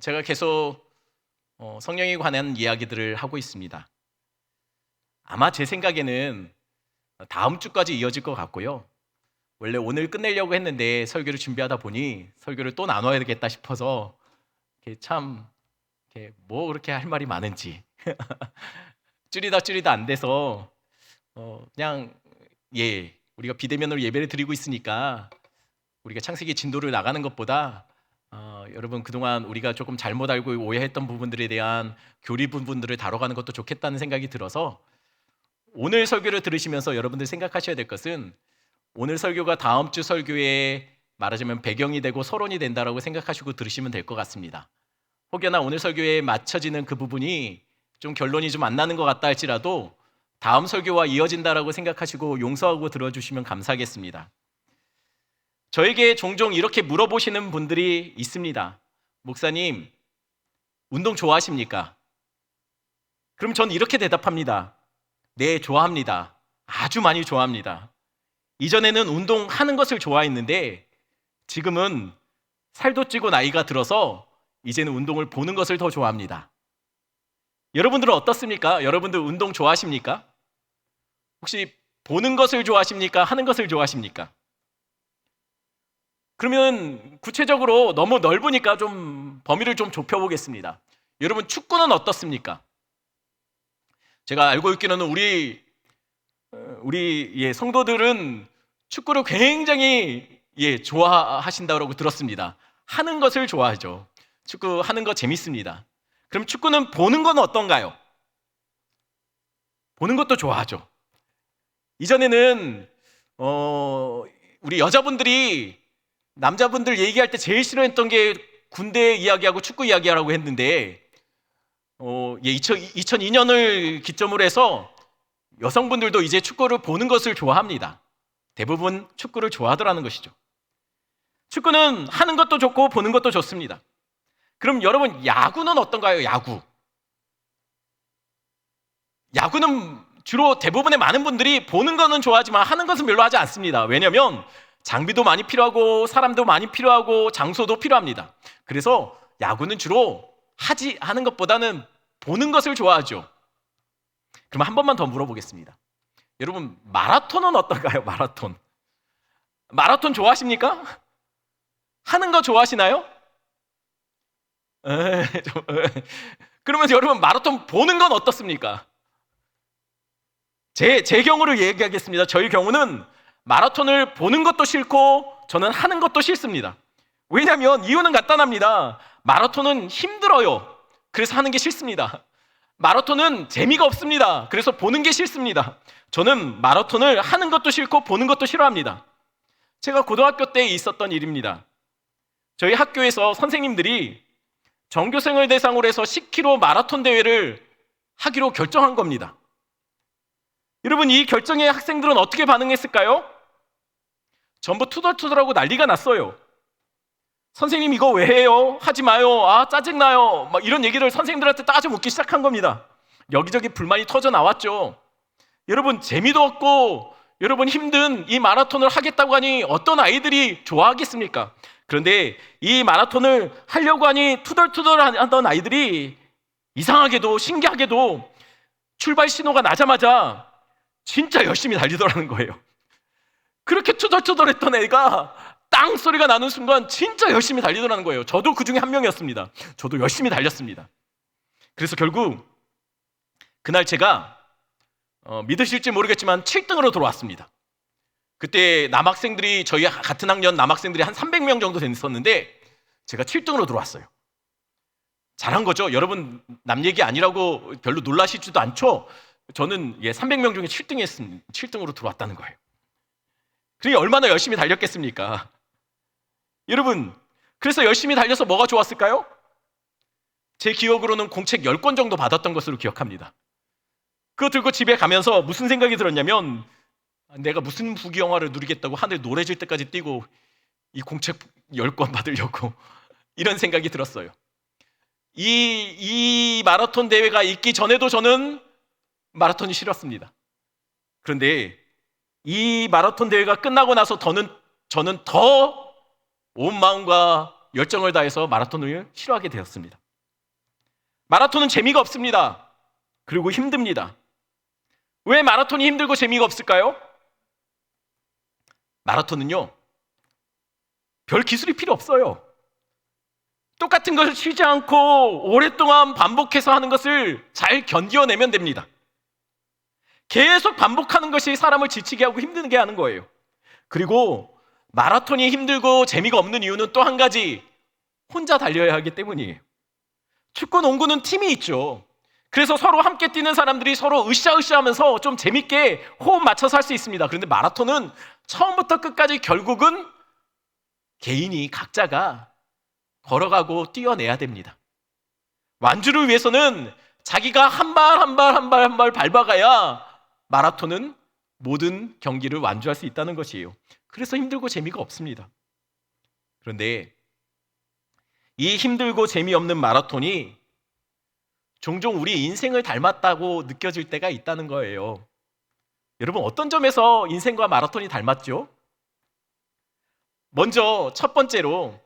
제가 계속 성령에 관한 이야기들을 하고 있습니다. 아마 제 생각에는 다음 주까지 이어질 것 같고요. 원래 오늘 끝내려고 했는데 설교를 준비하다 보니 설교를 또 나눠야 되겠다 싶어서 뭐 그렇게 할 말이 많은지 줄이다 안 돼서 그냥 우리가 비대면으로 예배를 드리고 있으니까 우리가 창세기 진도를 나가는 것보다 여러분 그동안 우리가 조금 잘못 알고 오해했던 부분들에 대한 교리 부분들을 다뤄가는 것도 좋겠다는 생각이 들어서 오늘 설교를 들으시면서 여러분들 생각하셔야 될 것은 오늘 설교가 다음 주 설교에 말하자면 배경이 되고 서론이 된다라고 생각하시고 들으시면 될 것 같습니다. 혹여나 오늘 설교에 맞춰지는 그 부분이 좀 결론이 좀 안 나는 것 같다 할지라도 다음 설교와 이어진다라고 생각하시고 용서하고 들어주시면 감사하겠습니다. 저에게 종종 이렇게 물어보시는 분들이 있습니다. 목사님, 운동 좋아하십니까? 그럼 전 이렇게 대답합니다. 네, 좋아합니다. 아주 많이 좋아합니다. 이전에는 운동하는 것을 좋아했는데 지금은 살도 찌고 나이가 들어서 이제는 운동을 보는 것을 더 좋아합니다. 여러분들은 어떻습니까? 여러분들 운동 좋아하십니까? 혹시 보는 것을 좋아하십니까? 하는 것을 좋아하십니까? 그러면 구체적으로 너무 넓으니까 좀 범위를 좀 좁혀보겠습니다. 여러분 축구는 어떻습니까? 제가 알고 있기로는 우리 성도들은 축구를 굉장히 좋아하신다고 들었습니다. 하는 것을 좋아하죠. 축구 하는 거 재밌습니다. 그럼 축구는 보는 건 어떤가요? 보는 것도 좋아하죠. 이전에는 우리 여자분들이 남자분들 얘기할 때 제일 싫어했던 게 군대 이야기하고 축구 이야기하라고 했는데 2002년을 기점으로 해서 여성분들도 이제 축구를 보는 것을 좋아합니다. 대부분 축구를 좋아하더라는 것이죠. 축구는 하는 것도 좋고 보는 것도 좋습니다. 그럼 여러분 야구는 어떤가요? 야구는 주로 대부분의 많은 분들이 보는 거는 좋아하지만 하는 것은 별로 하지 않습니다. 왜냐하면 장비도 많이 필요하고 사람도 많이 필요하고 장소도 필요합니다. 그래서 야구는 주로 하는 것보다는 보는 것을 좋아하죠. 그럼 한 번만 더 물어보겠습니다. 여러분 마라톤은 어떤가요? 마라톤 좋아하십니까? 하는 거 좋아하시나요? 그러면 여러분 마라톤 보는 건 어떻습니까? 제 경우를 얘기하겠습니다. 저희 경우는 마라톤을 보는 것도 싫고 저는 하는 것도 싫습니다. 왜냐하면 이유는 간단합니다. 마라톤은 힘들어요. 그래서 하는 게 싫습니다. 마라톤은 재미가 없습니다. 그래서 보는 게 싫습니다. 저는 마라톤을 하는 것도 싫고 보는 것도 싫어합니다. 제가 고등학교 때 있었던 일입니다. 저희 학교에서 선생님들이 전교생을 대상으로 해서 10km 마라톤 대회를 하기로 결정한 겁니다. 여러분 이 결정에 학생들은 어떻게 반응했을까요? 전부 투덜투덜하고 난리가 났어요. 선생님 이거 왜 해요? 하지 마요. 짜증나요. 막 이런 얘기를 선생님들한테 따져 묻기 시작한 겁니다. 여기저기 불만이 터져 나왔죠. 여러분 재미도 없고 여러분 힘든 이 마라톤을 하겠다고 하니 어떤 아이들이 좋아하겠습니까? 그런데 이 마라톤을 하려고 하니 투덜투덜하던 아이들이 이상하게도 신기하게도 출발 신호가 나자마자 진짜 열심히 달리더라는 거예요. 그렇게 투덜투덜했던 애가 땅 소리가 나는 순간 진짜 열심히 달리더라는 거예요. 저도 그 중에 한 명이었습니다. 저도 열심히 달렸습니다. 그래서 결국 그날 제가 믿으실지 모르겠지만 7등으로 돌아왔습니다. 그때 남학생들이 저희 같은 학년 남학생들이 한 300명 정도 됐었는데 제가 7등으로 들어왔어요. 잘한 거죠. 여러분 남 얘기 아니라고 별로 놀라시지도 않죠. 저는 300명 중에 7등으로 들어왔다는 거예요. 그러니 얼마나 열심히 달렸겠습니까? 여러분 그래서 열심히 달려서 뭐가 좋았을까요? 제 기억으로는 공책 10권 정도 받았던 것으로 기억합니다. 그거 들고 집에 가면서 무슨 생각이 들었냐면 내가 무슨 부귀영화를 누리겠다고 하늘 노래질 때까지 뛰고 이 공책 10권 받으려고 이런 생각이 들었어요. 이 마라톤 대회가 있기 전에도 저는 마라톤이 싫었습니다. 그런데 이 마라톤 대회가 끝나고 나서 저는 더 온 마음과 열정을 다해서 마라톤을 싫어하게 되었습니다. 마라톤은 재미가 없습니다. 그리고 힘듭니다. 왜 마라톤이 힘들고 재미가 없을까요? 마라톤은요, 별 기술이 필요 없어요. 똑같은 것을 쉬지 않고 오랫동안 반복해서 하는 것을 잘 견뎌내면 됩니다. 계속 반복하는 것이 사람을 지치게 하고 힘들게 하는 거예요. 그리고 마라톤이 힘들고 재미가 없는 이유는 또 한 가지, 혼자 달려야 하기 때문이에요. 축구, 농구는 팀이 있죠. 그래서 서로 함께 뛰는 사람들이 서로 으쌰으쌰하면서 좀 재밌게 호흡 맞춰서 할 수 있습니다. 그런데 마라톤은 처음부터 끝까지 결국은 개인이 각자가 걸어가고 뛰어내야 됩니다. 완주를 위해서는 자기가 한 발 한 발 한 발 한 발 밟아가야 마라톤은 모든 경기를 완주할 수 있다는 것이에요. 그래서 힘들고 재미가 없습니다. 그런데 이 힘들고 재미없는 마라톤이 종종 우리 인생을 닮았다고 느껴질 때가 있다는 거예요. 여러분, 어떤 점에서 인생과 마라톤이 닮았죠? 먼저 첫 번째로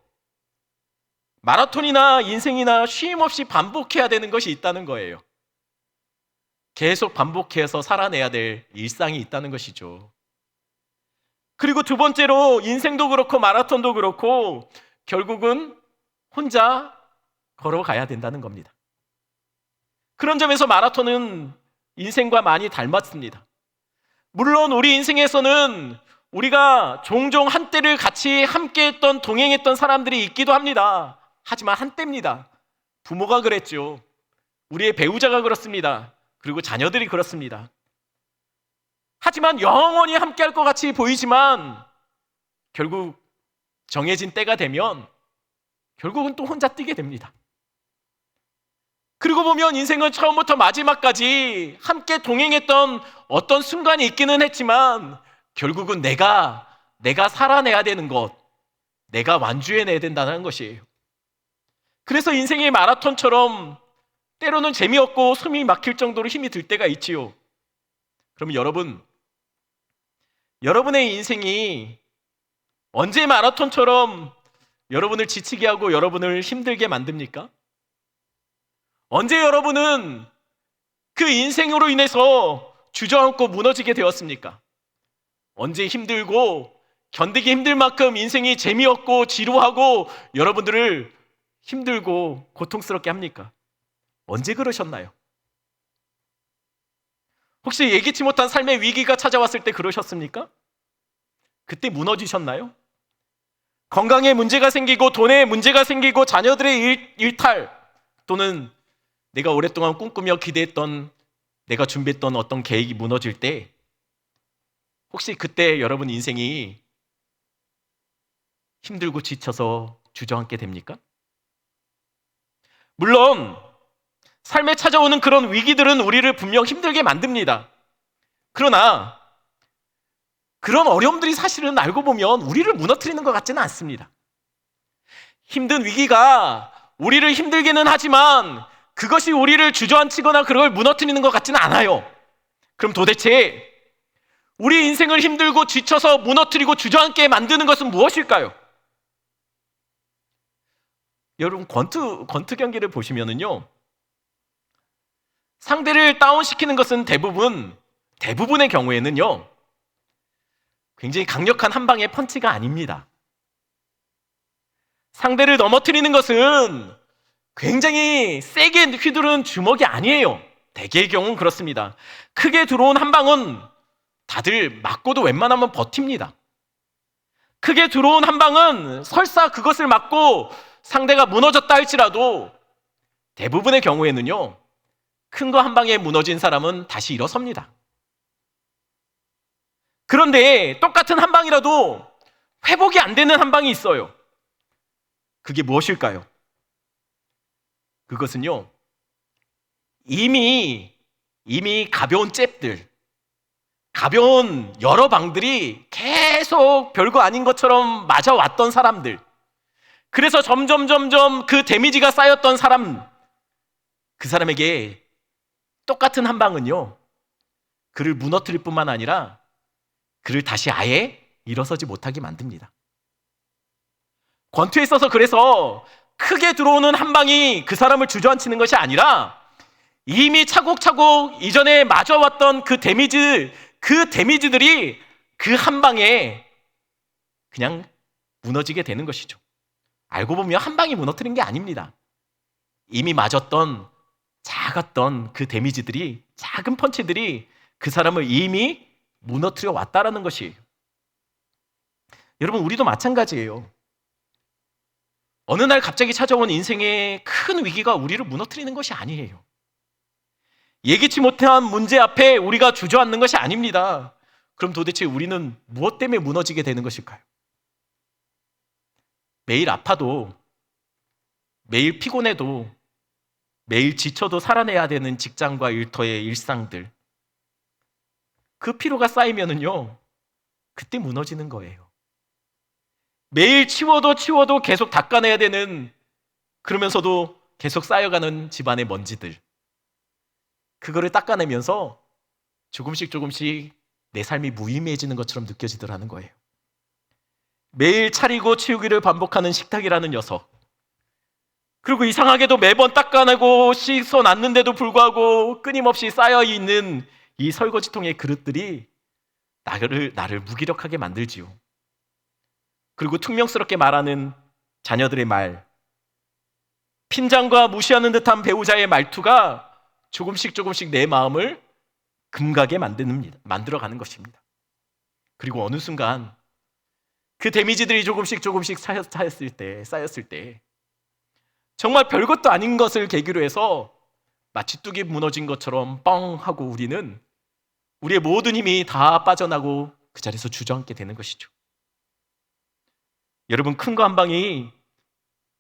마라톤이나 인생이나 쉼 없이 반복해야 되는 것이 있다는 거예요. 계속 반복해서 살아내야 될 일상이 있다는 것이죠. 그리고 두 번째로 인생도 그렇고 마라톤도 그렇고 결국은 혼자 걸어가야 된다는 겁니다. 그런 점에서 마라톤은 인생과 많이 닮았습니다. 물론 우리 인생에서는 우리가 종종 한때를 같이 함께했던 동행했던 사람들이 있기도 합니다. 하지만 한때입니다. 부모가 그랬죠. 우리의 배우자가 그렇습니다. 그리고 자녀들이 그렇습니다. 하지만 영원히 함께할 것 같이 보이지만 결국 정해진 때가 되면 결국은 또 혼자 뛰게 됩니다. 그리고 보면 인생은 처음부터 마지막까지 함께 동행했던 어떤 순간이 있기는 했지만 결국은 내가 살아내야 되는 것, 내가 완주해내야 된다는 것이에요. 그래서 인생의 마라톤처럼 때로는 재미없고 숨이 막힐 정도로 힘이 들 때가 있지요. 그러면 여러분의 인생이 언제 마라톤처럼 여러분을 지치게 하고 여러분을 힘들게 만듭니까? 언제 여러분은 그 인생으로 인해서 주저앉고 무너지게 되었습니까? 언제 힘들고 견디기 힘들 만큼 인생이 재미없고 지루하고 여러분들을 힘들고 고통스럽게 합니까? 언제 그러셨나요? 혹시 예기치 못한 삶의 위기가 찾아왔을 때 그러셨습니까? 그때 무너지셨나요? 건강에 문제가 생기고 돈에 문제가 생기고 자녀들의 일탈 또는 내가 오랫동안 꿈꾸며 기대했던 내가 준비했던 어떤 계획이 무너질 때 혹시 그때 여러분 인생이 힘들고 지쳐서 주저앉게 됩니까? 물론 삶에 찾아오는 그런 위기들은 우리를 분명 힘들게 만듭니다. 그러나 그런 어려움들이 사실은 알고 보면 우리를 무너뜨리는 것 같지는 않습니다. 힘든 위기가 우리를 힘들게는 하지만 그것이 우리를 주저앉히거나 그걸 무너뜨리는 것 같지는 않아요. 그럼 도대체 우리 인생을 힘들고 지쳐서 무너뜨리고 주저앉게 만드는 것은 무엇일까요? 여러분, 권투 경기를 보시면은요, 상대를 다운시키는 것은 대부분의 경우에는요, 굉장히 강력한 한 방의 펀치가 아닙니다. 상대를 넘어뜨리는 것은 굉장히 세게 휘두른 주먹이 아니에요. 대개의 경우는 그렇습니다. 크게 들어온 한 방은 다들 맞고도 웬만하면 버팁니다. 크게 들어온 한 방은 설사 그것을 맞고 상대가 무너졌다 할지라도 대부분의 경우에는요, 큰 거 한 방에 무너진 사람은 다시 일어섭니다. 그런데 똑같은 한 방이라도 회복이 안 되는 한 방이 있어요. 그게 무엇일까요? 그것은요, 이미 가벼운 잽들, 가벼운 여러 방들이 계속 별거 아닌 것처럼 맞아왔던 사람들, 그래서 점점 그 데미지가 쌓였던 사람, 그 사람에게 똑같은 한 방은요, 그를 무너뜨릴 뿐만 아니라 그를 다시 아예 일어서지 못하게 만듭니다. 권투에 있어서 그래서 크게 들어오는 한 방이 그 사람을 주저앉히는 것이 아니라 이미 차곡차곡 이전에 맞아왔던 그 데미지들이 그 한 방에 그냥 무너지게 되는 것이죠. 알고 보면 한 방이 무너뜨린 게 아닙니다. 이미 맞았던 작았던 그 데미지들이, 작은 펀치들이 그 사람을 이미 무너뜨려 왔다라는 것이에요. 여러분, 우리도 마찬가지예요. 어느 날 갑자기 찾아온 인생의 큰 위기가 우리를 무너뜨리는 것이 아니에요. 예기치 못한 문제 앞에 우리가 주저앉는 것이 아닙니다. 그럼 도대체 우리는 무엇 때문에 무너지게 되는 것일까요? 매일 아파도, 매일 피곤해도, 매일 지쳐도 살아내야 되는 직장과 일터의 일상들, 그 피로가 쌓이면은요, 그때 무너지는 거예요. 매일 치워도 계속 닦아내야 되는, 그러면서도 계속 쌓여가는 집안의 먼지들, 그거를 닦아내면서 조금씩 내 삶이 무의미해지는 것처럼 느껴지더라는 거예요. 매일 차리고 치우기를 반복하는 식탁이라는 녀석, 그리고 이상하게도 매번 닦아내고 씻어놨는데도 불구하고 끊임없이 쌓여있는 이 설거지통의 그릇들이 나를 무기력하게 만들지요. 그리고 퉁명스럽게 말하는 자녀들의 말, 핀잔과 무시하는 듯한 배우자의 말투가 조금씩 내 마음을 금가게 만들어가는 것입니다. 그리고 어느 순간 그 데미지들이 조금씩 쌓였을 때 정말 별것도 아닌 것을 계기로 해서 마치 뚝이 무너진 것처럼 뻥 하고 우리의 모든 힘이 다 빠져나고 그 자리에서 주저앉게 되는 것이죠. 여러분, 큰 거 한 방이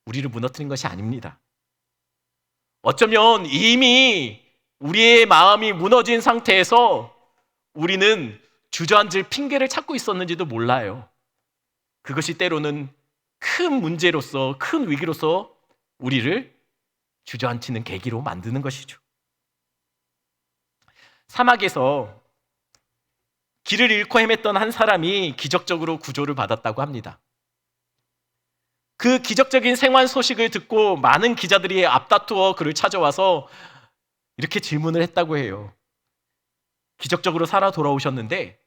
우리를 무너뜨린 것이 아닙니다. 어쩌면 이미 우리의 마음이 무너진 상태에서 우리는 주저앉을 핑계를 찾고 있었는지도 몰라요. 그것이 때로는 큰 문제로서, 큰 위기로서 우리를 주저앉히는 계기로 만드는 것이죠. 사막에서 길을 잃고 헤맸던 한 사람이 기적적으로 구조를 받았다고 합니다. 그 기적적인 생還소식을 듣고 많은 기자들이 앞다투어 그를 찾아와서 이렇게 질문을 했다고 해요. 기적적으로 살아 돌아오셨는데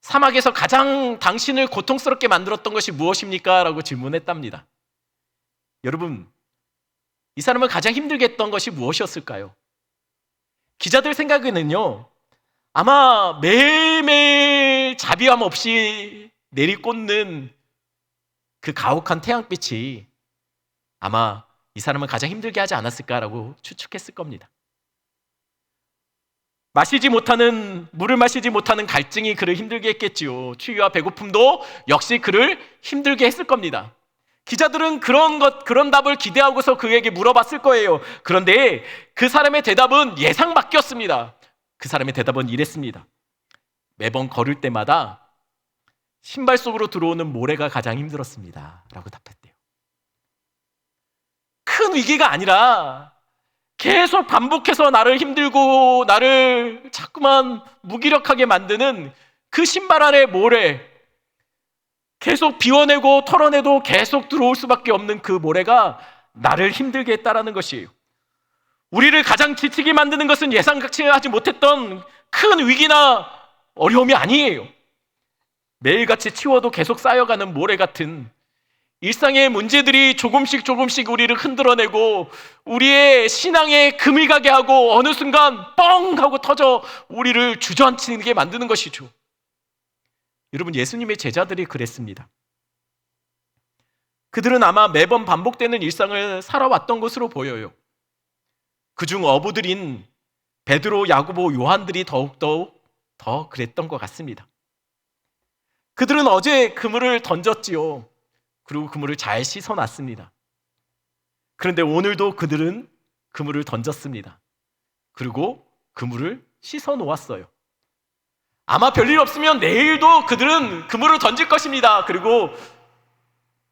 사막에서 가장 당신을 고통스럽게 만들었던 것이 무엇입니까? 라고 질문했답니다. 여러분, 이 사람을 가장 힘들게 했던 것이 무엇이었을까요? 기자들 생각에는요, 아마 매일매일 자비함 없이 내리꽂는 그 가혹한 태양빛이 아마 이 사람을 가장 힘들게 하지 않았을까라고 추측했을 겁니다. 물을 마시지 못하는 갈증이 그를 힘들게 했겠지요. 추위와 배고픔도 역시 그를 힘들게 했을 겁니다. 기자들은 그런 답을 기대하고서 그에게 물어봤을 거예요. 그런데 그 사람의 대답은 예상 밖이었습니다. 그 사람의 대답은 이랬습니다. 매번 걸을 때마다 신발 속으로 들어오는 모래가 가장 힘들었습니다. 라고 답했대요. 큰 위기가 아니라 계속 반복해서 나를 힘들고 나를 자꾸만 무기력하게 만드는 그 신발 아래 모래, 계속 비워내고 털어내도 계속 들어올 수밖에 없는 그 모래가 나를 힘들게 했다라는 것이에요. 우리를 가장 지치게 만드는 것은 예상치 못했던 큰 위기나 어려움이 아니에요. 매일같이 치워도 계속 쌓여가는 모래 같은 일상의 문제들이 조금씩 우리를 흔들어내고 우리의 신앙에 금이 가게 하고 어느 순간 뻥 하고 터져 우리를 주저앉히게 만드는 것이죠. 여러분, 예수님의 제자들이 그랬습니다. 그들은 아마 매번 반복되는 일상을 살아왔던 것으로 보여요. 그중 어부들인 베드로, 야고보, 요한들이 더욱더욱 더 그랬던 것 같습니다. 그들은 어제 그물을 던졌지요. 그리고 그물을 잘 씻어놨습니다. 그런데 오늘도 그들은 그물을 던졌습니다. 그리고 그물을 씻어놓았어요. 아마 별일 없으면 내일도 그들은 그물을 던질 것입니다. 그리고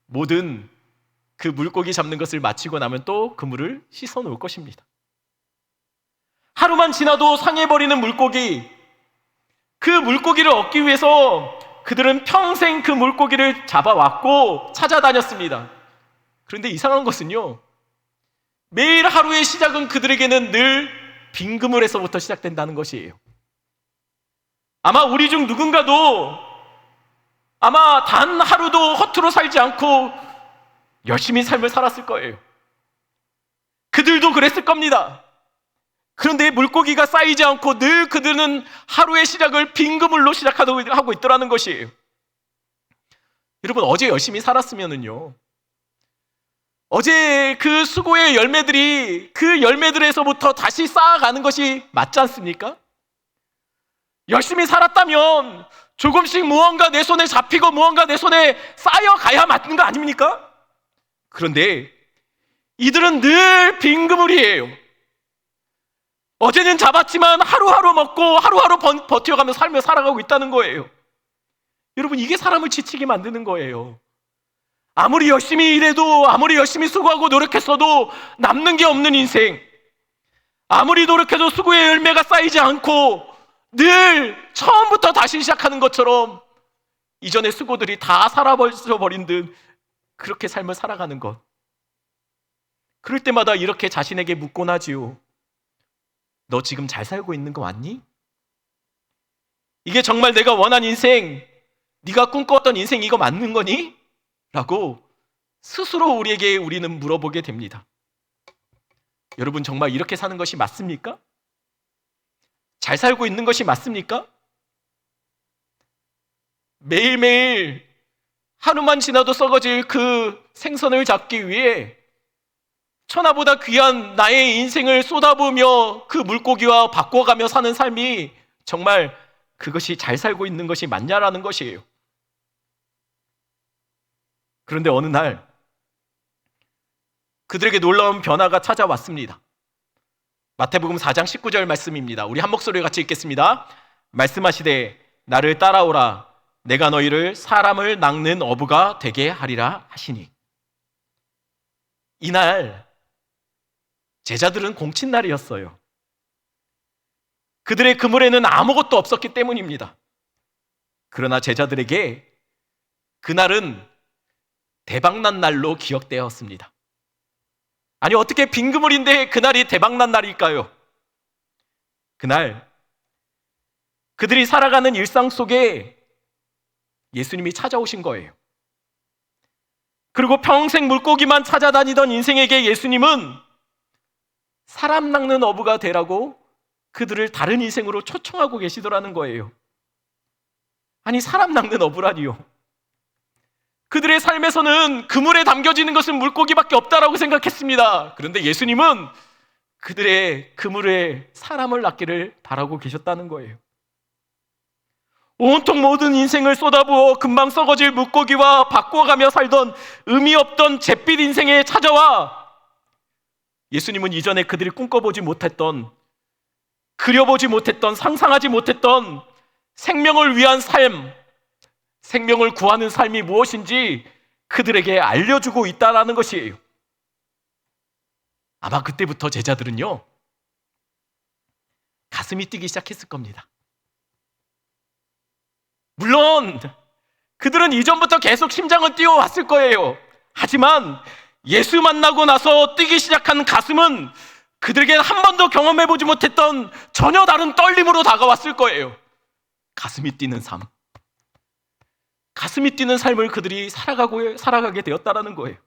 모든 그 물고기 잡는 것을 마치고 나면 또 그물을 씻어놓을 것입니다. 하루만 지나도 상해버리는 물고기, 그 물고기를 얻기 위해서 그들은 평생 그 물고기를 잡아왔고 찾아다녔습니다. 그런데 이상한 것은요, 매일 하루의 시작은 그들에게는 늘 빈 그물에서부터 시작된다는 것이에요. 아마 우리 중 누군가도 아마 단 하루도 허투루 살지 않고 열심히 삶을 살았을 거예요. 그들도 그랬을 겁니다. 그런데 물고기가 쌓이지 않고 늘 그들은 하루의 시작을 빈 그물로 시작하고 있더라는 것이에요. 여러분, 어제 열심히 살았으면은요, 어제 그 수고의 열매들이 그 열매들에서부터 다시 쌓아가는 것이 맞지 않습니까? 열심히 살았다면 조금씩 무언가 내 손에 잡히고 무언가 내 손에 쌓여가야 맞는 거 아닙니까? 그런데 이들은 늘 빈 그물이에요. 어제는 잡았지만 하루하루 먹고 하루하루 버텨가며 삶을 살아가고 있다는 거예요. 여러분, 이게 사람을 지치게 만드는 거예요. 아무리 열심히 일해도, 아무리 열심히 수고하고 노력했어도 남는 게 없는 인생, 아무리 노력해도 수고의 열매가 쌓이지 않고 늘 처음부터 다시 시작하는 것처럼 이전의 수고들이 다 사라져버린 듯 그렇게 삶을 살아가는 것. 그럴 때마다 이렇게 자신에게 묻곤 하지요. 너 지금 잘 살고 있는 거 맞니? 이게 정말 내가 원한 인생, 네가 꿈꿔왔던 인생 이거 맞는 거니? 라고 스스로 우리는 물어보게 됩니다. 여러분, 정말 이렇게 사는 것이 맞습니까? 잘 살고 있는 것이 맞습니까? 매일매일 하루만 지나도 썩어질 그 생선을 잡기 위해 천하보다 귀한 나의 인생을 쏟아부으며 그 물고기와 바꿔가며 사는 삶이 정말 그것이 잘 살고 있는 것이 맞냐라는 것이에요. 그런데 어느 날 그들에게 놀라운 변화가 찾아왔습니다. 마태복음 4장 19절 말씀입니다. 우리 한 목소리 같이 읽겠습니다. 말씀하시되 나를 따라오라, 내가 너희를 사람을 낚는 어부가 되게 하리라 하시니. 이날 제자들은 공친 날이었어요. 그들의 그물에는 아무것도 없었기 때문입니다. 그러나 제자들에게 그날은 대박난 날로 기억되었습니다. 아니, 어떻게 빈 그물인데 그날이 대박난 날일까요? 그날 그들이 살아가는 일상 속에 예수님이 찾아오신 거예요. 그리고 평생 물고기만 찾아다니던 인생에게 예수님은 사람 낚는 어부가 되라고 그들을 다른 인생으로 초청하고 계시더라는 거예요. 아니, 사람 낚는 어부라니요. 그들의 삶에서는 그물에 담겨지는 것은 물고기밖에 없다라고 생각했습니다. 그런데 예수님은 그들의 그물에 사람을 낚기를 바라고 계셨다는 거예요. 온통 모든 인생을 쏟아부어 금방 썩어질 물고기와 바꿔가며 살던 의미 없던 잿빛 인생에 찾아와 예수님은 이전에 그들이 꿈꿔보지 못했던, 그려보지 못했던, 상상하지 못했던 생명을 위한 삶, 생명을 구하는 삶이 무엇인지 그들에게 알려주고 있다는 것이에요. 아마 그때부터 제자들은요, 가슴이 뛰기 시작했을 겁니다. 물론 그들은 이전부터 계속 심장은 뛰어왔을 거예요. 하지만 예수 만나고 나서 뛰기 시작한 가슴은 그들에게 한 번도 경험해보지 못했던 전혀 다른 떨림으로 다가왔을 거예요. 가슴이 뛰는 삶, 가슴이 뛰는 삶을 그들이 살아가게 되었다는 거예요.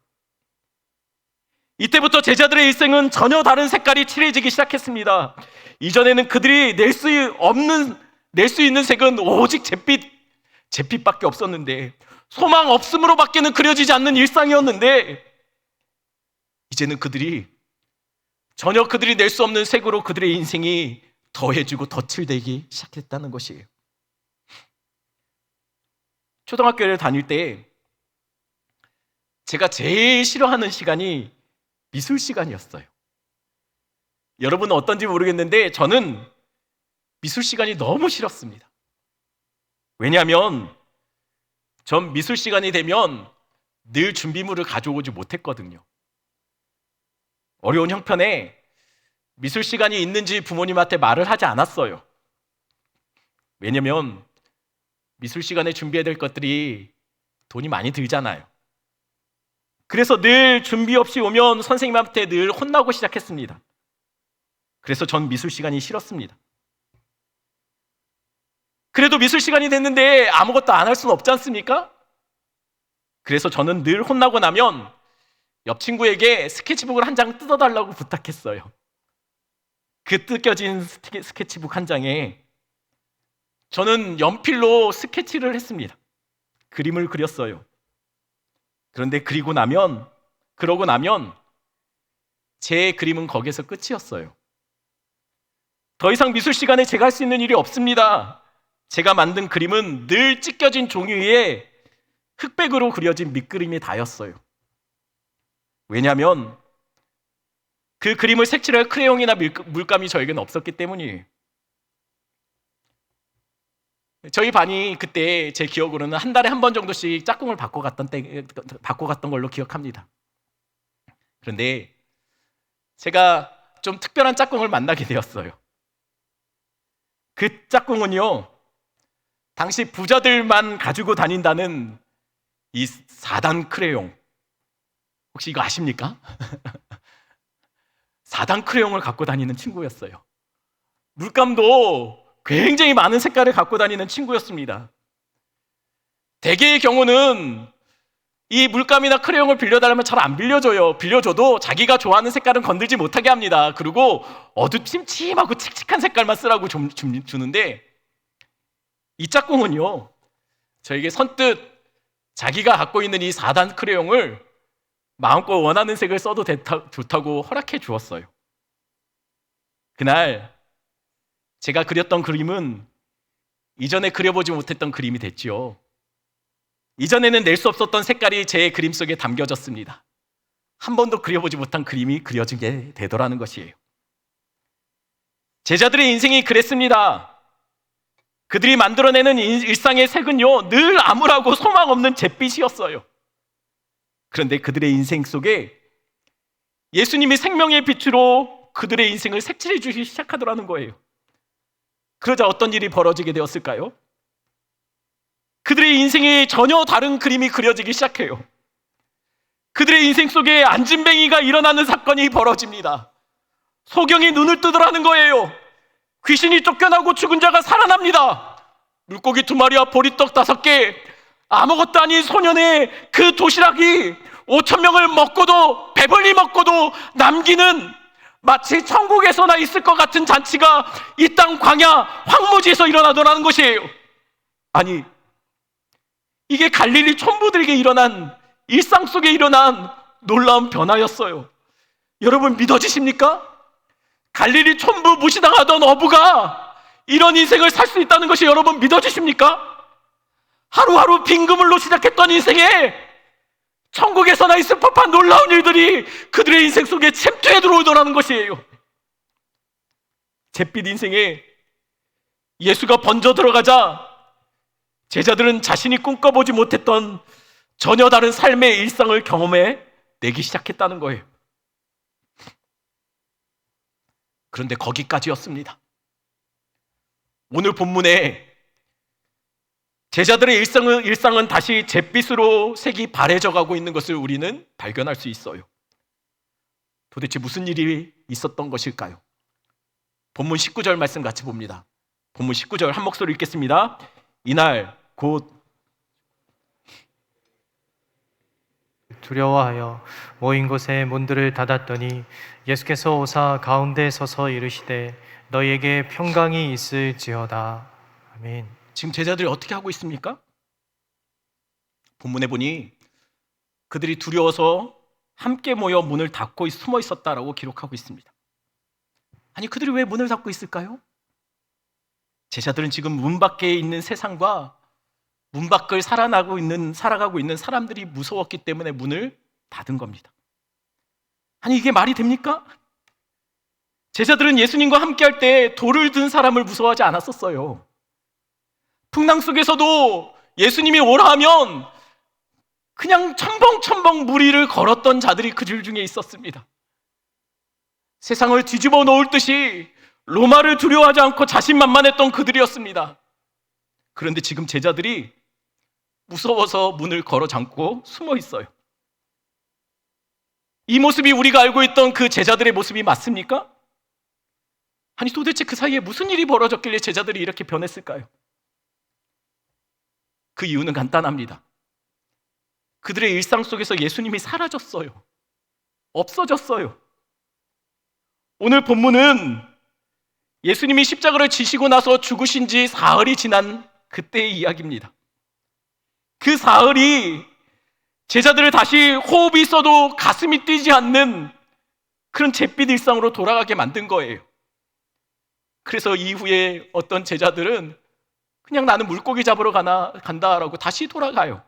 이때부터 제자들의 일생은 전혀 다른 색깔이 칠해지기 시작했습니다. 이전에는 그들이 낼 수 있는 색은 오직 잿빛밖에 없었는데, 소망 없음으로 밖에는 그려지지 않는 일상이었는데, 이제는 전혀 그들이 낼 수 없는 색으로 그들의 인생이 더해지고 덧칠되기 시작했다는 것이에요. 초등학교를 다닐 때 제가 제일 싫어하는 시간이 미술 시간이었어요. 여러분은 어떤지 모르겠는데 저는 미술 시간이 너무 싫었습니다. 왜냐하면 전 미술 시간이 되면 늘 준비물을 가져오지 못했거든요. 어려운 형편에 미술 시간이 있는지 부모님한테 말을 하지 않았어요. 왜냐면 미술 시간에 준비해야 될 것들이 돈이 많이 들잖아요. 그래서 늘 준비 없이 오면 선생님한테 늘 혼나고 시작했습니다. 그래서 전 미술 시간이 싫었습니다. 그래도 미술 시간이 됐는데 아무것도 안 할 수는 없지 않습니까? 그래서 저는 늘 혼나고 나면 옆 친구에게 스케치북을 한 장 뜯어달라고 부탁했어요. 그 뜯겨진 스케치북 한 장에 저는 연필로 스케치를 했습니다. 그림을 그렸어요. 그런데 그러고 나면 제 그림은 거기서 끝이었어요. 더 이상 미술 시간에 제가 할 수 있는 일이 없습니다. 제가 만든 그림은 늘 찢겨진 종이 위에 흑백으로 그려진 밑그림이 다였어요. 왜냐하면 그 그림을 색칠할 크레용이나 물감이 저에게는 없었기 때문이에요. 저희 반이 그때 제 기억으로는 한 달에 한 번 정도씩 짝꿍을 바꿔 갔던 걸로 기억합니다. 그런데 제가 좀 특별한 짝꿍을 만나게 되었어요. 그 짝꿍은요, 당시 부자들만 가지고 다닌다는 이 4단 크레용, 혹시 이거 아십니까? 4단 크레용을 갖고 다니는 친구였어요. 물감도 굉장히 많은 색깔을 갖고 다니는 친구였습니다. 대개의 경우는 이 물감이나 크레용을 빌려달라면 잘 안 빌려줘요. 빌려줘도 자기가 좋아하는 색깔은 건들지 못하게 합니다. 그리고 어두침침하고 칙칙한 색깔만 쓰라고 주는데, 이 짝꿍은요, 저에게 선뜻 자기가 갖고 있는 이 4단 크레용을 마음껏 원하는 색을 써도 좋다고 허락해 주었어요. 그날 제가 그렸던 그림은 이전에 그려보지 못했던 그림이 됐죠. 이전에는 낼 수 없었던 색깔이 제 그림 속에 담겨졌습니다. 한 번도 그려보지 못한 그림이 그려지게 되더라는 것이에요. 제자들의 인생이 그랬습니다. 그들이 만들어내는 일상의 색은요, 늘 암울하고 소망 없는 잿빛이었어요. 그런데 그들의 인생 속에 예수님이 생명의 빛으로 그들의 인생을 색칠해 주기 시작하더라는 거예요. 그러자 어떤 일이 벌어지게 되었을까요? 그들의 인생에 전혀 다른 그림이 그려지기 시작해요. 그들의 인생 속에 안진뱅이가 일어나는 사건이 벌어집니다. 소경이 눈을 뜨더라는 거예요. 귀신이 쫓겨나고 죽은 자가 살아납니다. 물고기 2마리와 보리떡 5개, 아무것도 아닌 소년의 그 도시락이 5,000명을 먹고도, 배불리 먹고도 남기는, 마치 천국에서나 있을 것 같은 잔치가 이 땅 광야 황무지에서 일어나더라는 것이에요. 아니, 이게 갈릴리 촌부들에게 일어난, 일상 속에 일어난 놀라운 변화였어요. 여러분 믿어지십니까? 갈릴리 촌부 무시당하던 어부가 이런 인생을 살 수 있다는 것이 여러분 믿어지십니까? 하루하루 빈그물로 시작했던 인생에 천국에서나 있을 법한 놀라운 일들이 그들의 인생 속에 침투해 들어오더라는 것이에요. 잿빛 인생에 예수가 번져 들어가자 제자들은 자신이 꿈꿔보지 못했던 전혀 다른 삶의 일상을 경험해 내기 시작했다는 거예요. 그런데 거기까지였습니다. 오늘 본문에 제자들의 일상은 다시 잿빛으로 색이 바래져 가고 있는 것을 우리는 발견할 수 있어요. 도대체 무슨 일이 있었던 것일까요? 본문 19절 말씀 같이 봅니다. 본문 19절 한 목소리 읽겠습니다. 이날 곧 두려워하여 모인 곳에 문들을 닫았더니 예수께서 오사 가운데 서서 이르시되 너희에게 평강이 있을지어다. 아멘. 지금 제자들이 어떻게 하고 있습니까? 본문에 보니 그들이 두려워서 함께 모여 문을 닫고 숨어 있었다라고 기록하고 있습니다. 아니, 그들이 왜 문을 닫고 있을까요? 제자들은 지금 문 밖에 있는 세상과 문 밖을 살아가고 있는 사람들이 무서웠기 때문에 문을 닫은 겁니다. 아니, 이게 말이 됩니까? 제자들은 예수님과 함께 할 때 돌을 든 사람을 무서워하지 않았었어요. 풍랑 속에서도 예수님이 오라 하면 그냥 첨벙첨벙 무리를 걸었던 자들이 그들 중에 있었습니다. 세상을 뒤집어 놓을 듯이 로마를 두려워하지 않고 자신만만했던 그들이었습니다. 그런데 지금 제자들이 무서워서 문을 걸어 잠고 숨어 있어요. 이 모습이 우리가 알고 있던 그 제자들의 모습이 맞습니까? 아니 도대체 그 사이에 무슨 일이 벌어졌길래 제자들이 이렇게 변했을까요? 그 이유는 간단합니다. 그들의 일상 속에서 예수님이 사라졌어요. 없어졌어요. 오늘 본문은 예수님이 십자가를 지시고 나서 죽으신 지 사흘이 지난 그때의 이야기입니다. 그 사흘이 제자들을 다시 호흡이 있어도 가슴이 뛰지 않는 그런 잿빛 일상으로 돌아가게 만든 거예요. 그래서 이후에 어떤 제자들은 그냥 나는 물고기 잡으러 간다라고 다시 돌아가요.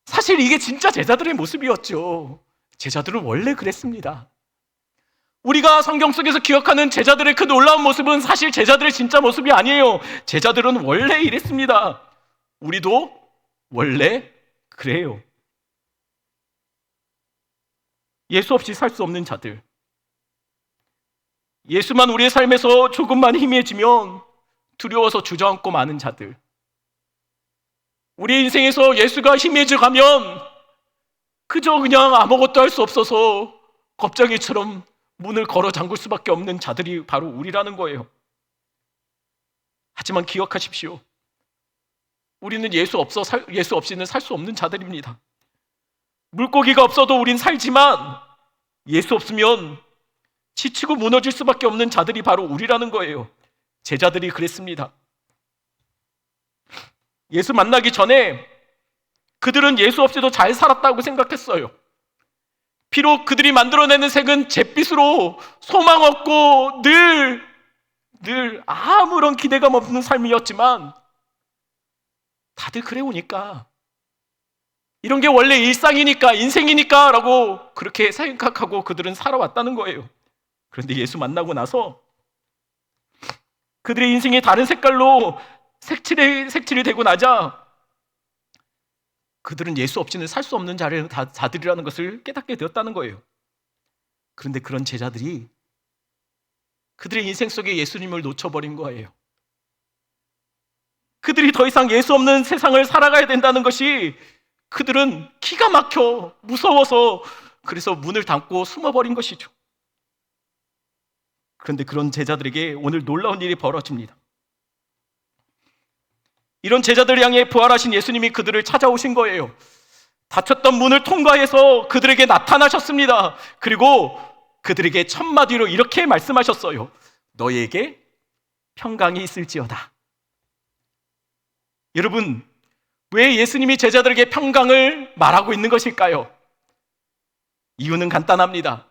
사실 이게 진짜 제자들의 모습이었죠. 제자들은 원래 그랬습니다. 우리가 성경 속에서 기억하는 제자들의 그 놀라운 모습은 사실 제자들의 진짜 모습이 아니에요. 제자들은 원래 이랬습니다. 우리도 원래 그래요. 예수 없이 살 수 없는 자들, 예수만 우리의 삶에서 조금만 희미해지면 두려워서 주저앉고 마는 자들, 우리 인생에서 예수가 희미해져 가면 그저 그냥 아무것도 할 수 없어서 겁쟁이처럼 문을 걸어 잠글 수밖에 없는 자들이 바로 우리라는 거예요. 하지만 기억하십시오. 우리는 예수 없이는 살 수 없는 자들입니다. 물고기가 없어도 우린 살지만 예수 없으면 지치고 무너질 수밖에 없는 자들이 바로 우리라는 거예요. 제자들이 그랬습니다. 예수 만나기 전에 그들은 예수 없이도 잘 살았다고 생각했어요. 비록 그들이 만들어내는 색은 잿빛으로 소망 없고 늘 아무런 기대감 없는 삶이었지만 다들 그래 오니까, 이런 게 원래 일상이니까, 인생이니까 라고 그렇게 생각하고 그들은 살아왔다는 거예요. 그런데 예수 만나고 나서 그들의 인생이 다른 색깔로 색칠이 되고 나자 그들은 예수 없이는 살 수 없는 자들이라는 것을 깨닫게 되었다는 거예요. 그런데 그런 제자들이 그들의 인생 속에 예수님을 놓쳐버린 거예요. 그들이 더 이상 예수 없는 세상을 살아가야 된다는 것이 그들은 기가 막혀 무서워서 그래서 문을 닫고 숨어버린 것이죠. 그런데 그런 제자들에게 오늘 놀라운 일이 벌어집니다. 이런 제자들을 향해 부활하신 예수님이 그들을 찾아오신 거예요. 닫혔던 문을 통과해서 그들에게 나타나셨습니다. 그리고 그들에게 첫마디로 이렇게 말씀하셨어요. 너희에게 평강이 있을지어다. 여러분, 왜 예수님이 제자들에게 평강을 말하고 있는 것일까요? 이유는 간단합니다.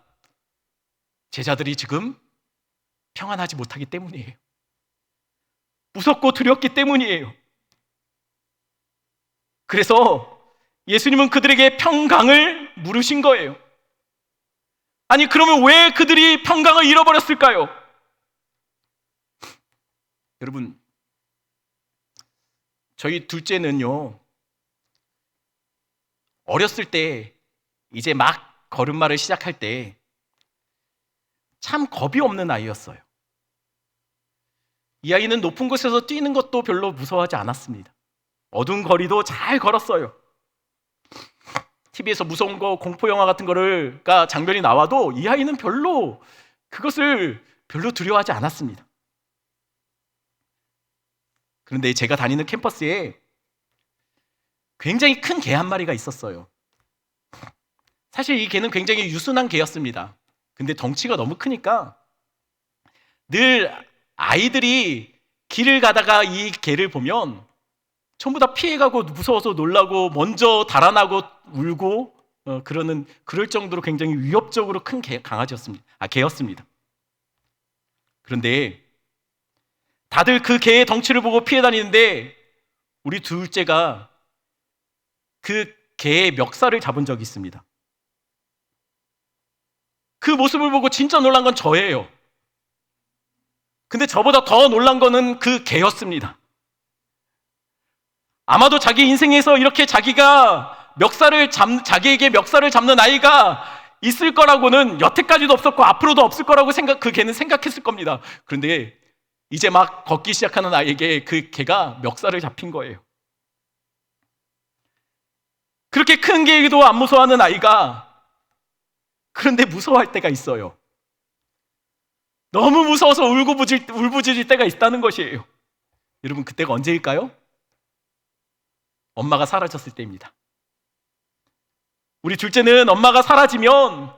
제자들이 지금 평안하지 못하기 때문이에요. 무섭고 두렵기 때문이에요. 그래서 예수님은 그들에게 평강을 물으신 거예요. 아니, 그러면 왜 그들이 평강을 잃어버렸을까요? 여러분, 저희 둘째는요, 어렸을 때 이제 막 걸음마를 시작할 때 참 겁이 없는 아이였어요. 이 아이는 높은 곳에서 뛰는 것도 별로 무서워하지 않았습니다. 어두운 거리도 잘 걸었어요. TV에서 무서운 거, 공포 영화 같은 거가 장면이 나와도 이 아이는 그것을 별로 두려워하지 않았습니다. 그런데 제가 다니는 캠퍼스에 굉장히 큰 개 한 마리가 있었어요. 사실 이 개는 굉장히 유순한 개였습니다. 근데 덩치가 너무 크니까 늘 아이들이 길을 가다가 이 개를 보면 전부 다 피해가고 무서워서 놀라고 먼저 달아나고 울고 그럴 정도로 굉장히 위협적으로 큰 개였습니다. 그런데 다들 그 개의 덩치를 보고 피해 다니는데 우리 둘째가 그 개의 멱살을 잡은 적이 있습니다. 그 모습을 보고 진짜 놀란 건 저예요. 근데 저보다 더 놀란 거는 그 개였습니다. 아마도 자기 인생에서 이렇게 자기에게 멱살을 잡는 아이가 있을 거라고는 여태까지도 없었고 앞으로도 없을 거라고 그 개는 생각했을 겁니다. 그런데 이제 막 걷기 시작하는 아이에게 그 개가 멱살을 잡힌 거예요. 그렇게 큰 개도 안 무서워하는 아이가 그런데 무서워할 때가 있어요. 너무 무서워서 울부짖을 때가 있다는 것이에요. 여러분, 그때가 언제일까요? 엄마가 사라졌을 때입니다. 우리 둘째는 엄마가 사라지면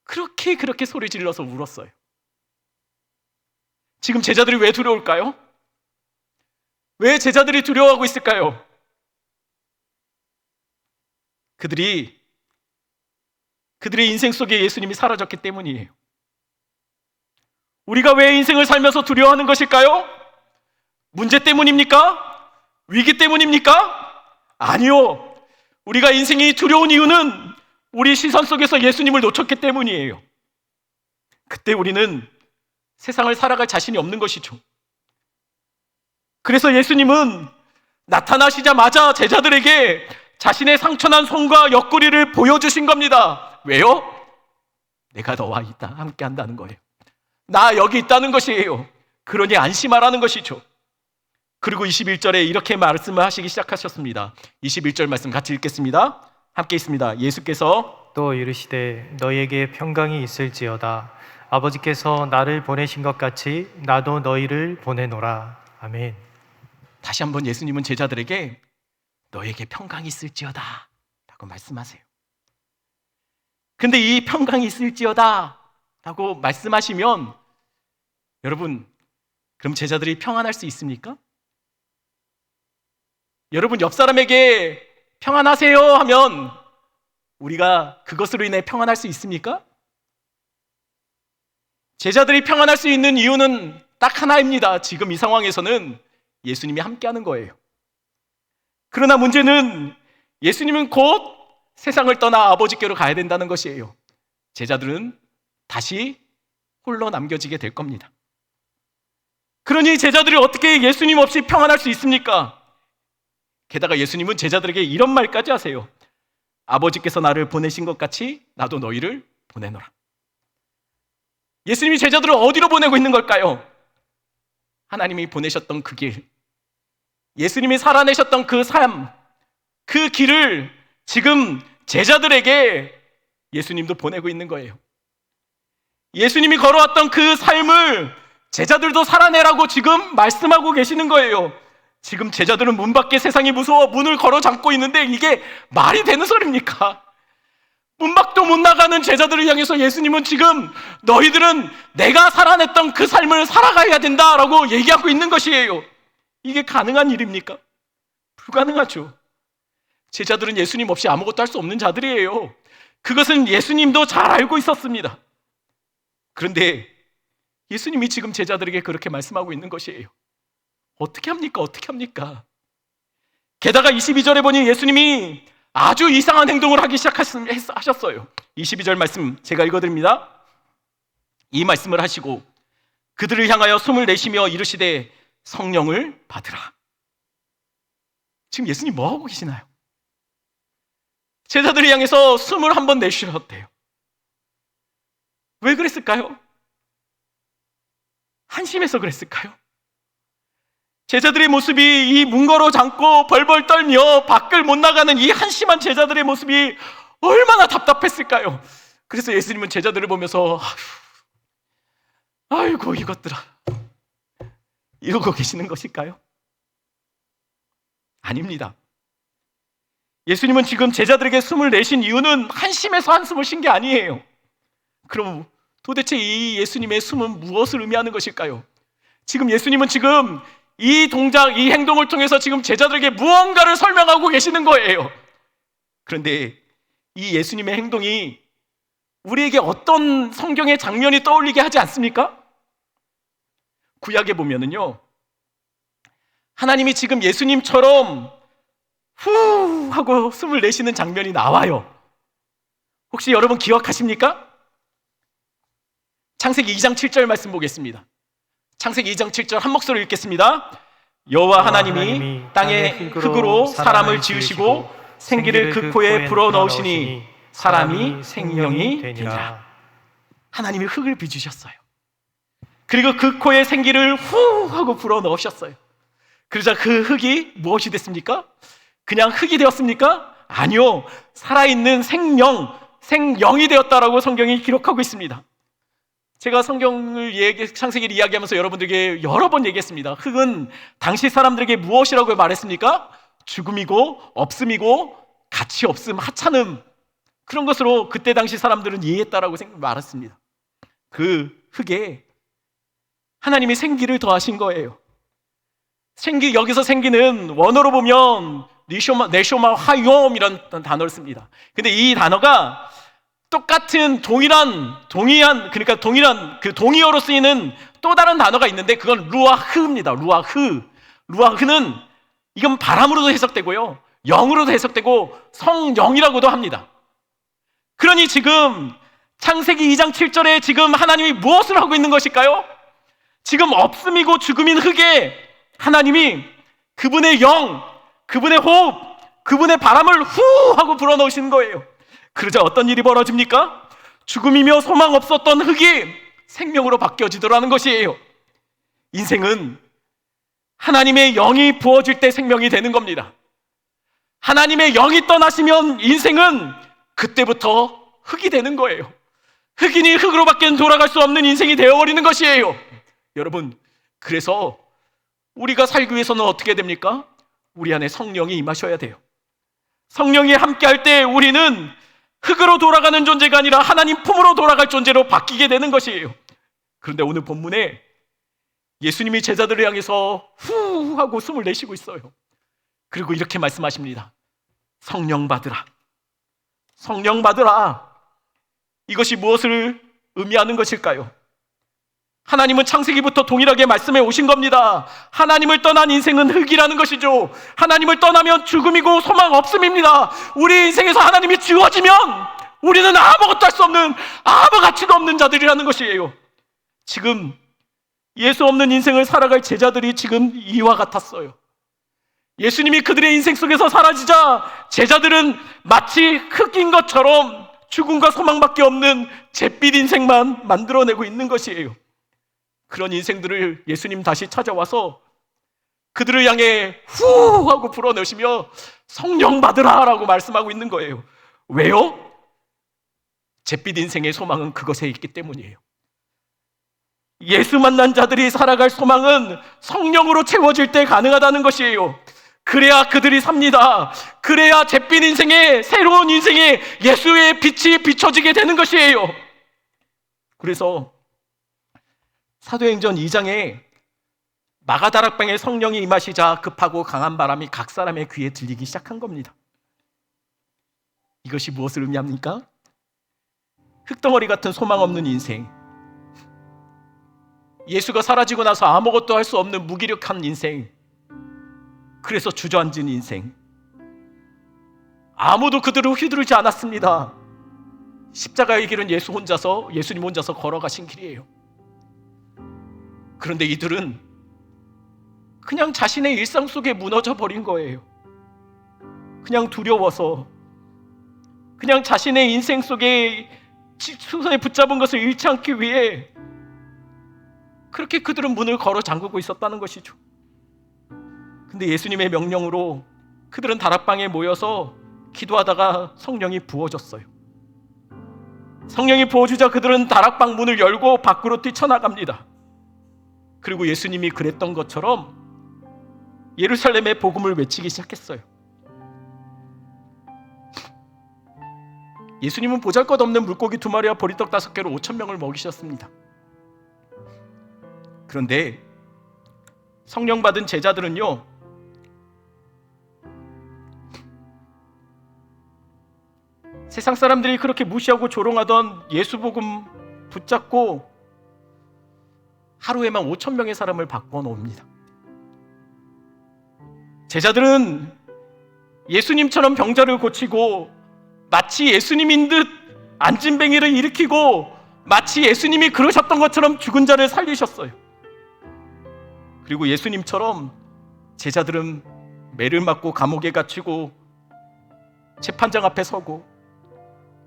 그렇게 소리 질러서 울었어요. 지금 제자들이 왜 두려울까요? 왜 제자들이 두려워하고 있을까요? 그들의 인생 속에 예수님이 사라졌기 때문이에요. 우리가 왜 인생을 살면서 두려워하는 것일까요? 문제 때문입니까? 위기 때문입니까? 아니요. 우리가 인생이 두려운 이유는 우리 시선 속에서 예수님을 놓쳤기 때문이에요. 그때 우리는 세상을 살아갈 자신이 없는 것이죠. 그래서 예수님은 나타나시자마자 제자들에게 자신의 상처난 손과 옆구리를 보여주신 겁니다. 왜요? 내가 너와 함께 한다는 거예요. 나 여기 있다는 것이에요. 그러니 안심하라는 것이죠. 그리고 21절에 이렇게 말씀을 하시기 시작하셨습니다. 21절 말씀 같이 읽겠습니다. 함께 있습니다. 예수께서 또 이르시되 너희에게 평강이 있을지어다. 아버지께서 나를 보내신 것 같이 나도 너희를 보내노라. 아멘. 다시 한번 예수님은 제자들에게 너에게 평강이 있을지어다 라고 말씀하세요. 근데 이 평강이 있을지어다 라고 말씀하시면 여러분, 그럼 제자들이 평안할 수 있습니까? 여러분, 옆 사람에게 평안하세요 하면 우리가 그것으로 인해 평안할 수 있습니까? 제자들이 평안할 수 있는 이유는 딱 하나입니다. 지금 이 상황에서는 예수님이 함께하는 거예요. 그러나 문제는 예수님은 곧 세상을 떠나 아버지께로 가야 된다는 것이에요. 제자들은 다시 홀로 남겨지게 될 겁니다. 그러니 제자들이 어떻게 예수님 없이 평안할 수 있습니까? 게다가 예수님은 제자들에게 이런 말까지 하세요. 아버지께서 나를 보내신 것 같이 나도 너희를 보내노라. 예수님이 제자들을 어디로 보내고 있는 걸까요? 하나님이 보내셨던 그 길, 예수님이 살아내셨던 그 삶, 그 길을 지금 제자들에게 예수님도 보내고 있는 거예요. 예수님이 걸어왔던 그 삶을 제자들도 살아내라고 지금 말씀하고 계시는 거예요. 지금 제자들은 문 밖에 세상이 무서워 문을 걸어 잠고 있는데 이게 말이 되는 소리입니까? 문 밖도 못 나가는 제자들을 향해서 예수님은 지금 너희들은 내가 살아냈던 그 삶을 살아가야 된다라고 얘기하고 있는 것이에요. 이게 가능한 일입니까? 불가능하죠. 제자들은 예수님 없이 아무것도 할 수 없는 자들이에요. 그것은 예수님도 잘 알고 있었습니다. 그런데 예수님이 지금 제자들에게 그렇게 말씀하고 있는 것이에요. 어떻게 합니까? 어떻게 합니까? 게다가 22절에 보니 예수님이 아주 이상한 행동을 하기 시작하셨어요. 22절 말씀 제가 읽어드립니다. 이 말씀을 하시고 그들을 향하여 숨을 내쉬며 이르시되 성령을 받으라. 지금 예수님 뭐 하고 계시나요? 제자들을 향해서 숨을 한번 내쉬었대요. 왜 그랬을까요? 한심해서 그랬을까요? 제자들의 모습이 이 문걸어 잠고 벌벌 떨며 밖을 못 나가는 이 한심한 제자들의 모습이 얼마나 답답했을까요? 그래서 예수님은 제자들을 보면서 아이고 이것들아 이러고 계시는 것일까요? 아닙니다. 예수님은 지금 제자들에게 숨을 내신 이유는 한심해서 한숨을 쉰 게 아니에요. 그럼 도대체 이 예수님의 숨은 무엇을 의미하는 것일까요? 지금 예수님은 지금 이 동작, 이 행동을 통해서 지금 제자들에게 무언가를 설명하고 계시는 거예요. 그런데 이 예수님의 행동이 우리에게 어떤 성경의 장면이 떠올리게 하지 않습니까? 구약에 보면은요, 하나님이 지금 예수님처럼 후 하고 숨을 내쉬는 장면이 나와요. 혹시 여러분 기억하십니까? 창세기 2장 7절 말씀 보겠습니다. 창세기 2장 7절 한 목소리로 읽겠습니다. 여호와 하나님이 땅에 흙으로 사람을 지으시고 생기를 그 코에 불어넣으시니 사람이 생명이 되니라. 하나님이 흙을 빚으셨어요. 그리고 그 코에 생기를 후 하고 불어넣으셨어요. 그러자 그 흙이 무엇이 됐습니까? 그냥 흙이 되었습니까? 아니요. 살아있는 생명이 되었다라고 성경이 기록하고 있습니다. 제가 창세기를 이야기하면서 여러분들에게 여러 번 얘기했습니다. 흙은 당시 사람들에게 무엇이라고 말했습니까? 죽음이고 없음이고 가치 없음, 하찮음, 그런 것으로 그때 당시 사람들은 이해했다라고 말했습니다. 그 흙에 하나님이 생기를 더하신 거예요. 여기서 생기는 원어로 보면 네쇼마 화용이라는 단어를 씁니다. 근데 이 단어가 똑같은 동일한 그 동의어로 쓰이는 또 다른 단어가 있는데 그건 루아흐입니다. 루아흐는 이건 바람으로도 해석되고요, 영으로도 해석되고 성령이라고도 합니다. 그러니 지금 창세기 2장 7절에 지금 하나님이 무엇을 하고 있는 것일까요? 지금 없음이고 죽음인 흙에 하나님이 그분의 영, 그분의 호흡, 그분의 바람을 후 하고 불어넣으시는 거예요. 그러자 어떤 일이 벌어집니까? 죽음이며 소망 없었던 흙이 생명으로 바뀌어지더라는 것이에요. 인생은 하나님의 영이 부어질 때 생명이 되는 겁니다. 하나님의 영이 떠나시면 인생은 그때부터 흙이 되는 거예요. 흙이니 흙으로밖에 돌아갈 수 없는 인생이 되어버리는 것이에요. 여러분, 그래서 우리가 살기 위해서는 어떻게 됩니까? 우리 안에 성령이 임하셔야 돼요. 성령이 함께할 때 우리는 흙으로 돌아가는 존재가 아니라 하나님 품으로 돌아갈 존재로 바뀌게 되는 것이에요. 그런데 오늘 본문에 예수님이 제자들을 향해서 후 하고 숨을 내쉬고 있어요. 그리고 이렇게 말씀하십니다. 성령 받으라. 성령 받으라. 이것이 무엇을 의미하는 것일까요? 하나님은 창세기부터 동일하게 말씀해 오신 겁니다. 하나님을 떠난 인생은 흙이라는 것이죠. 하나님을 떠나면 죽음이고 소망 없음입니다. 우리 인생에서 하나님이 지워지면 우리는 아무것도 할 수 없는, 아무 가치도 없는 자들이라는 것이에요. 지금 예수 없는 인생을 살아갈 제자들이 지금 이와 같았어요. 예수님이 그들의 인생 속에서 사라지자 제자들은 마치 흙인 것처럼 죽음과 소망밖에 없는 잿빛 인생만 만들어내고 있는 것이에요. 그런 인생들을 예수님 다시 찾아와서 그들을 향해 후 하고 불어넣으시며 성령 받으라 라고 말씀하고 있는 거예요. 왜요? 잿빛 인생의 소망은 그것에 있기 때문이에요. 예수 만난 자들이 살아갈 소망은 성령으로 채워질 때 가능하다는 것이에요. 그래야 그들이 삽니다. 그래야 잿빛 인생의 새로운 인생에 예수의 빛이 비춰지게 되는 것이에요. 그래서 사도행전 2장에 마가다락방에 성령이 임하시자 급하고 강한 바람이 각 사람의 귀에 들리기 시작한 겁니다. 이것이 무엇을 의미합니까? 흙덩어리 같은 소망 없는 인생, 예수가 사라지고 나서 아무것도 할 수 없는 무기력한 인생, 그래서 주저앉은 인생, 아무도 그들을 휘두르지 않았습니다. 십자가의 길은 예수님 혼자서 걸어가신 길이에요. 그런데 이들은 그냥 자신의 일상 속에 무너져 버린 거예요. 그냥 두려워서, 그냥 자신의 인생 속에 수선에 붙잡은 것을 잃지 않기 위해 그렇게 그들은 문을 걸어 잠그고 있었다는 것이죠. 근데 예수님의 명령으로 그들은 다락방에 모여서 기도하다가 성령이 부어졌어요. 성령이 부어주자 그들은 다락방 문을 열고 밖으로 뛰쳐나갑니다. 그리고 예수님이 그랬던 것처럼 예루살렘의 복음을 외치기 시작했어요. 예수님은 보잘것없는 물고기 2마리와 보리떡 5개로 5,000명을 먹이셨습니다. 그런데 성령 받은 제자들은요, 세상 사람들이 그렇게 무시하고 조롱하던 예수 복음 붙잡고 하루에만 5,000명의 사람을 바꿔놓습니다. 제자들은 예수님처럼 병자를 고치고 마치 예수님인 듯 안진뱅이를 일으키고 마치 예수님이 그러셨던 것처럼 죽은 자를 살리셨어요. 그리고 예수님처럼 제자들은 매를 맞고 감옥에 갇히고 재판장 앞에 서고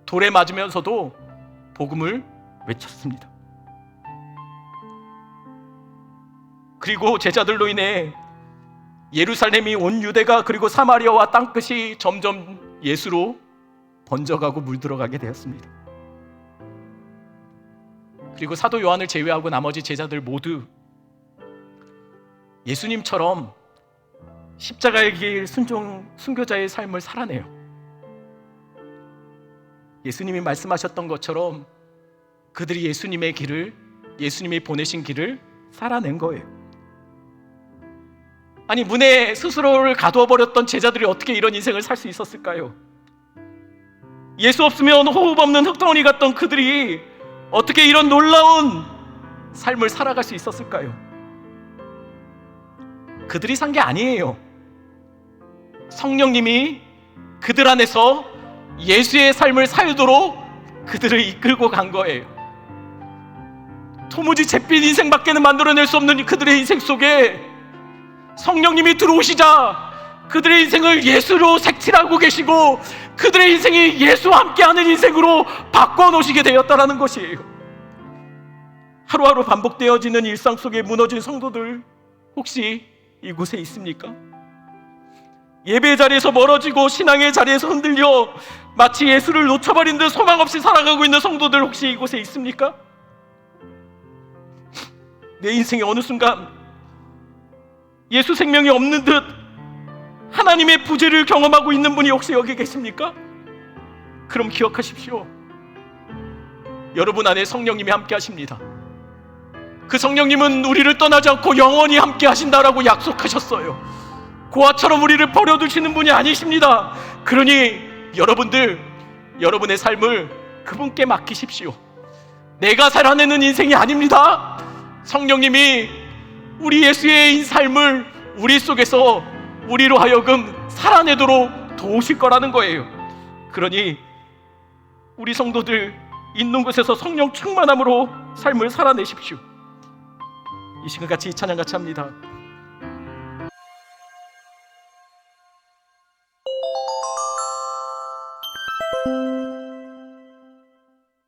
돌에 맞으면서도 복음을 외쳤습니다. 그리고 제자들로 인해 예루살렘이 온 유대가 그리고 사마리아와 땅끝이 점점 예수로 번져가고 물들어가게 되었습니다. 그리고 사도 요한을 제외하고 나머지 제자들 모두 예수님처럼 십자가의 길 순교자의 삶을 살아내요. 예수님이 말씀하셨던 것처럼 그들이 예수님이 보내신 길을 살아낸 거예요. 아니, 문에 스스로를 가두어 버렸던 제자들이 어떻게 이런 인생을 살 수 있었을까요? 예수 없으면 호흡 없는 흙덩어리 같던 그들이 어떻게 이런 놀라운 삶을 살아갈 수 있었을까요? 그들이 산 게 아니에요. 성령님이 그들 안에서 예수의 삶을 살도록 그들을 이끌고 간 거예요. 도무지 잿빛 인생밖에는 만들어낼 수 없는 그들의 인생 속에 성령님이 들어오시자 그들의 인생을 예수로 색칠하고 계시고 그들의 인생이 예수와 함께하는 인생으로 바꿔놓으시게 되었다는 것이에요. 하루하루 반복되어지는 일상 속에 무너진 성도들 혹시 이곳에 있습니까? 예배 자리에서 멀어지고 신앙의 자리에서 흔들려 마치 예수를 놓쳐버린 듯 소망 없이 살아가고 있는 성도들 혹시 이곳에 있습니까? 내 인생의 어느 순간 예수 생명이 없는 듯 하나님의 부재를 경험하고 있는 분이 혹시 여기 계십니까? 그럼 기억하십시오. 여러분 안에 성령님이 함께 하십니다. 그 성령님은 우리를 떠나지 않고 영원히 함께 하신다라고 약속하셨어요. 고아처럼 우리를 버려두시는 분이 아니십니다. 그러니 여러분의 삶을 그분께 맡기십시오. 내가 살아내는 인생이 아닙니다. 성령님이 우리 예수의 삶을 우리 속에서 우리로 하여금 살아내도록 도우실 거라는 거예요. 그러니 우리 성도들 있는 곳에서 성령 충만함으로 삶을 살아내십시오. 이 시간 같이 찬양 같이 합니다.